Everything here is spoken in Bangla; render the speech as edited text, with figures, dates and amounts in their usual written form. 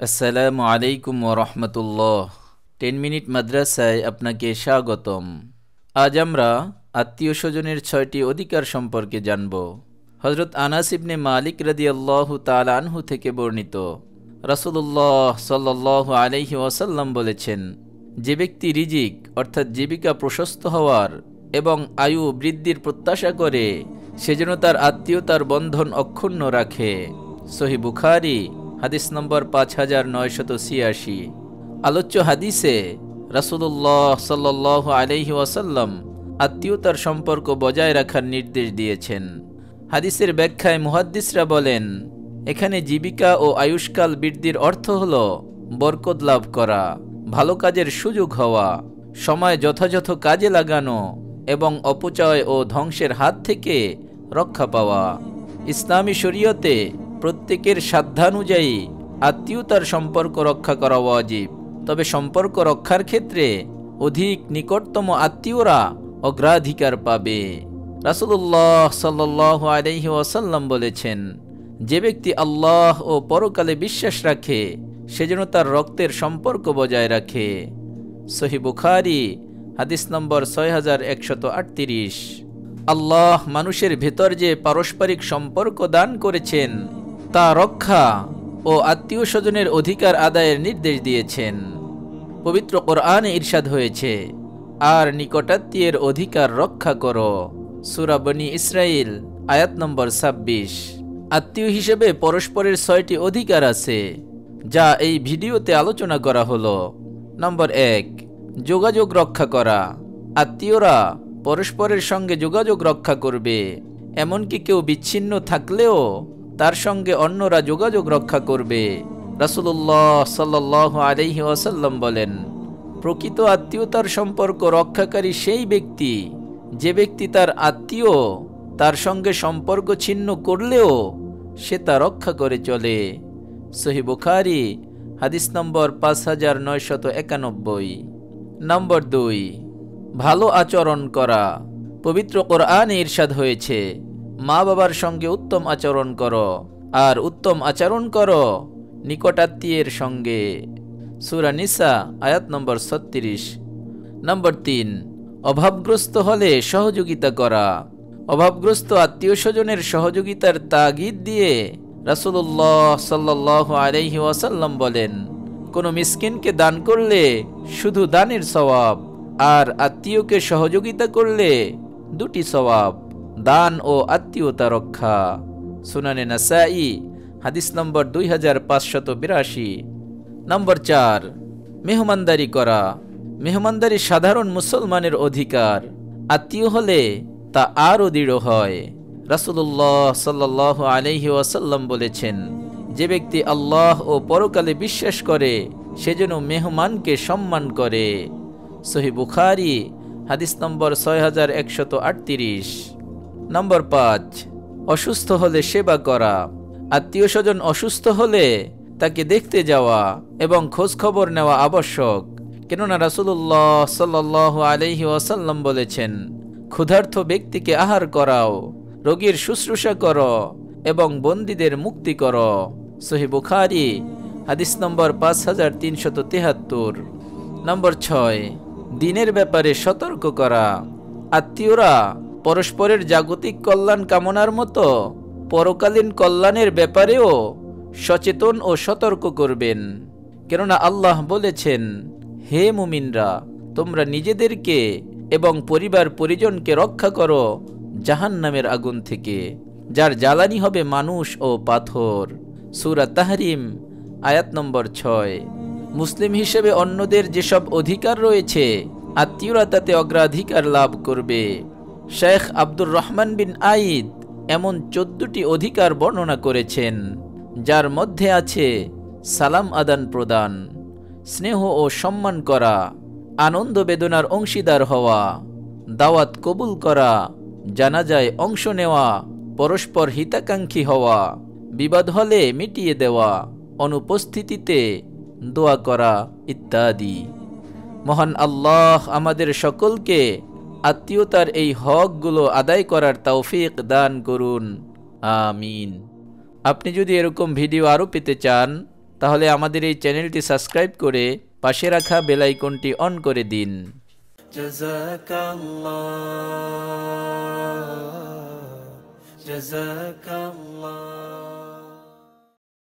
আসসালামু আলাইকুম ওরহমতুল্লাহ। 10 মিনিট মাদ্রাসায় আপনাকে স্বাগতম। আজ আমরা আত্মীয় স্বজনের 6টি অধিকার সম্পর্কে জানব। হযরত আনাস ইবনে মালিক রাদিয়াল্লাহু তাআলা আনহু থেকে বর্ণিত, রাসূলুল্লাহ সাল্লাল্লাহু আলাইহি ওয়াসাল্লাম বলেছেন, যে ব্যক্তি রিজিক অর্থাৎ জীবিকা প্রশস্ত হওয়ার এবং আয়ু বৃদ্ধির প্রত্যাশা করে, সে যেন তার আত্মীয়তার বন্ধন অক্ষুণ্ণ রাখে। সহিহ বুখারী হাদিস নম্বর 5986। আলোচ্য হাদিসে রাসূলুল্লাহ সাল্লাল্লাহু আলাইহি ওয়াসাল্লাম আত্মীয়তার সম্পর্ক বজায় রাখার নির্দেশ দিয়েছেন। হাদিসের ব্যাখ্যায় মুহাদ্দিসরা বলেন, এখানে জীবিকা ও আয়ুষ্কাল বৃদ্ধির অর্থ হল বরকত লাভ করা, ভালো কাজের সুযোগ হওয়া, সময় যথাযথ কাজে লাগানো এবং অপচয় ও ধ্বংসের হাত থেকে রক্ষা পাওয়া। ইসলামী শরীয়তে প্রত্যেকের সাধ্যানুযায়ী আত্মীয়তার সম্পর্ক রক্ষা করা ওয়াজিব। তবে সম্পর্ক রক্ষার ক্ষেত্রে অধিক নিকটতম আত্মীয়রা অগ্রাধিকার পাবে। রাসূলুল্লাহ সাল্লাল্লাহু আলাইহি ওয়াসাল্লাম বলেছেন, যে ব্যক্তি আল্লাহ ও পরকালে বিশ্বাস রাখে, সে যেন তার রক্তের সম্পর্ক বজায় রাখে। সহিহ বুখারী হাদিস নম্বর 6138। আল্লাহ মানুষের ভেতর যে পারস্পরিক সম্পর্ক দান করেছেন, তা রক্ষা ও আত্মীয় স্বজনের অধিকার আদায়ের নির্দেশ দিয়েছেন। পবিত্র কোরআনে ইরশাদ হয়েছে, আর নিকটাত্মীয়ের অধিকার রক্ষা করো। সূরা বনী ইসরাইল আয়াত নম্বর 26। আত্মীয় হিসেবে পরস্পরের 6টি অধিকার আছে, যা এই ভিডিওতে আলোচনা করা হলো। নম্বর 1, যোগাযোগ রক্ষা করা। আত্মীয়রা পরস্পরের সঙ্গে যোগাযোগ রক্ষা করবে, এমনকি কেউ বিচ্ছিন্ন থাকলেও তার সঙ্গে অন্যরা যোগাযোগ রক্ষা করবে। রাসূলুল্লাহ সাল্লাল্লাহু আলাইহি ওয়াসাল্লাম বলেন, প্রকৃত আত্মীয়তার সম্পর্ক রক্ষাকারী সেই ব্যক্তি, যে ব্যক্তি তার আত্মীয় তার সঙ্গে সম্পর্ক ছিন্ন করলেও সে তা রক্ষা করে চলে। সহিহ বুখারী হাদিস নম্বর 5991। নম্বর 2, ভালো আচরণ করা। পবিত্র কোরআনে ইরশাদ হয়েছে, মা বাবার সঙ্গে উত্তম আচরণ করো, আর উত্তম আচরণ করো নিকটাত্মীয়ের সঙ্গে। সূরা নিসা আয়াত নম্বর 36। নম্বর 3, অভাবগ্রস্ত হলে সহযোগিতা করা। অভাবগ্রস্ত আত্মীয় স্বজনের সহযোগিতার তাগিদ দিয়ে রাসূলুল্লাহ সাল্লাল্লাহু আলাইহি ওয়াসাল্লাম বলেন, কোনো মিসকিনকে দান করলে শুধু দানের সওয়াব, আর আত্মীয়কে সহযোগিতা করলে 2টি সওয়াব, দান ও আত্মীয়তা রক্ষা। সুনানে নাসাঈ হাদিস নম্বর 2582। নম্বর 4, মেহমানদারি করা। মেহমানদারি সাধারণ মুসলমানের অধিকার, আত্মীয় হলে তা আরও দৃঢ় হয়। রাসূলুল্লাহ সাল্লাল্লাহু আলাইহি ওয়াসাল্লাম বলেছেন, যে ব্যক্তি আল্লাহ ও পরকালে বিশ্বাস করে, সে যেন মেহমানকে সম্মান করে। সহিহ বুখারী হাদিস নম্বর 6138। নম্বর 5, অসুস্থ হলে সেবা করা। আত্মীয় স্বজন অসুস্থ হলে তাকে দেখতে যাওয়া এবং খোঁজ খবর নেওয়া আবশ্যক। কেননা রাসূলুল্লাহ সাল্লাল্লাহু আলাইহি ওয়াসাল্লাম বলেছেন, ক্ষুধার্ত ব্যক্তিকে আহার করাও, রোগীর শুশ্রূষা করো এবং বন্দীদের মুক্তি করো। সহিহ বুখারী হাদিস নম্বর 5373। নম্বর 6, দিনের ব্যাপারে সতর্ক করা। আত্মীয়রা পরস্পরের জাগতিক কল্যাণ কামনার মতো পরকালীন কল্যাণের ব্যাপারেও সচেতন ও সতর্ক করবেন। কেননা আল্লাহ বলেছেন, হে মুমিনরা, তোমরা নিজেদেরকে এবং পরিবার পরিজনকে রক্ষা করো জাহান্নামের আগুন থেকে, যার জ্বালানি হবে মানুষ ও পাথর। সূরা তাহরিম আয়াত নম্বর 6। মুসলিম হিসেবে অন্যদের যেসব অধিকার রয়েছে, আত্মীয়রা তাতে অগ্রাধিকার লাভ করবে। শেখ আব্দুর রহমান বিন আইদ এমন 14টি অধিকার বর্ণনা করেছেন, যার মধ্যে আছে সালাম আদান প্রদান, স্নেহ ও সম্মান করা, আনন্দ বেদনার অংশীদার হওয়া, দাওয়াত কবুল করা, জানাজায় অংশ নেওয়া, পরস্পর হিতাকাঙ্ক্ষী হওয়া, বিবাদ হলে মিটিয়ে দেওয়া, অনুপস্থিতিতে দোয়া করা ইত্যাদি। মহান আল্লাহ আমাদের সকলকে আত্মীয়তার এই হকগুলো আদায় করার তৌফিক দান করুন, আমিন। আপনি যদি এরকম ভিডিও আরও পেতে চান, তাহলে আমাদের এই চ্যানেলটি সাবস্ক্রাইব করে পাশে রাখা বেল আইকনটি অন করে দিন। জাযাকাল্লাহ।